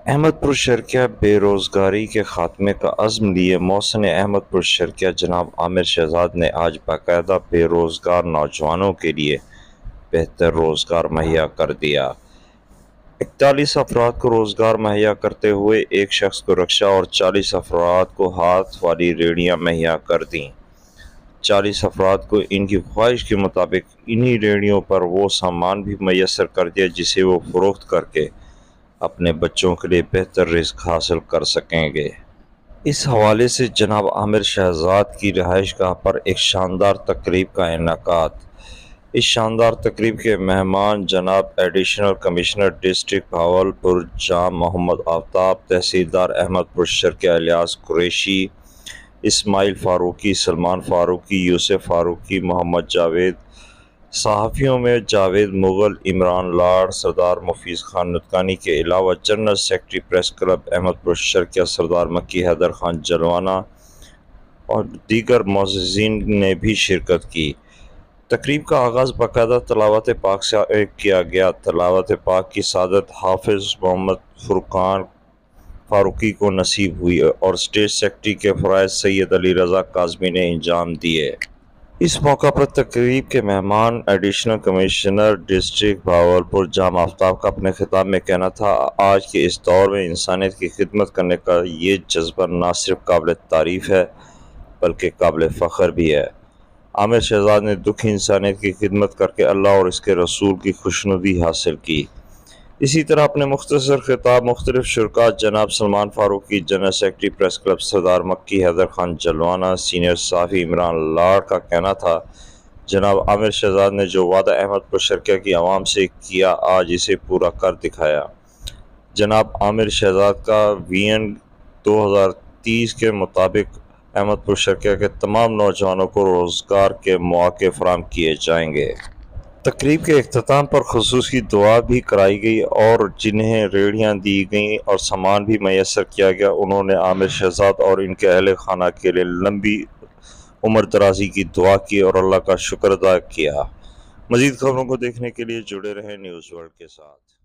अहमदपुर शर्किया बेरोजगारी के खात्मे का अज़्म लिए मोहसिन अहमदपुर शर्किया जनाब आमिर शहजाद ने आज बाकायदा बेरोजगार नौजवानों के लिए बेहतर रोजगार मुहैया कर दिया। 41 अफराद को रोजगार मुहैया करते हुए एक शख्स को रक्षा और 40 अफराद को हाथ वाली रेहड़ियां मुहैया कर दी। 40 अफराद को इनकी ख्वाहिश के मुताबिक इन्हीं रेहड़ियों पर वो सामान भी मैसर कर दिया जिसे वो फरोख्त करके अपने बच्चों के लिए बेहतर रिज़्क हासिल कर सकेंगे। इस हवाले से जनाब आमिर शहजाद की रिहाइशगाह पर एक शानदार तकरीब का इनेकाद। इस शानदार तकरीब के मेहमान जनाब एडिशनल कमिश्नर डिस्ट्रिक्ट भावलपुर जाम मोहम्मद आफ्ताब, तहसीलदार अहमदपुर शर्किया इलियास कुरैशी, इस्माइल फ़ारूकी, सलमान फ़ारूकी, यूसुफ फ़ारूकी, मोहम्मद जावेद। सहाफ़ियों में जावेद मुग़ल, इमरान लाड़, सरदार मुफीज़ खान नुतकानी के अलावा general secretary press club Ahmedpur Sharqia Sardar Makki Haider Khan जलवाना और दीगर मुअज़्ज़िज़ीन ने भी शिरकत की। तकरीब का आगाज़ बाकायदा तिलावत पाक से किया गया। तिलावत पाक की सादत हाफिज़ मोहम्मद फुरकान फ़ारूकी को नसीब हुई और स्टेट सेक्रेटरी के फ़राइज़ सैयद अली रज़ा काज़मी ने इंजाम दिए। इस मौका पर तकरीब के मेहमान एडिशनल कमिश्नर डिस्ट्रिक्ट भावलपुर जाम आफ्ताब का अपने खिताब में कहना था, आज के इस दौर में इंसानियत की खिदमत करने का ये जज्बा न सिर्फ काबिल तारीफ़ है बल्कि काबिल फ़ख्र भी है। आमिर शहजाद ने दुखी इंसानियत की खिदमत करके अल्लाह और इसके रसूल की खुशनुदी हासिल की। इसी तरह अपने मुख्तसर खिताब मुख्तलिफ शुरा जनाब Salman Farooqui, general secretary press club Sardar Makki Haider Khan जलवाना, senior सहाफ़ी इमरान लाड़ का कहना था, जनाब आमिर शहजाद ने जो वादा अहमदपुर शर्किया की आवाम से किया आज इसे पूरा कर दिखाया। जनाब आमिर शहजाद का विजन 2030 के मुताबिक अहमदपुर शर्किया के तमाम नौजवानों को रोज़गार के मौके फराहम किए जाएंगे। तकरीब के इख्तिताम पर खुसूसी दुआ भी कराई गई और जिन्हें रेहड़ियाँ दी गईं और सामान भी मैसर किया गया, उन्होंने आमिर शहजाद और इनके अहल खाना के लिए लंबी उम्र दराजी की दुआ की और अल्लाह का शुक्र अदा किया। मज़ीद खबरों को देखने के लिए जुड़े रहें न्यूज़ वर्ल्ड के साथ।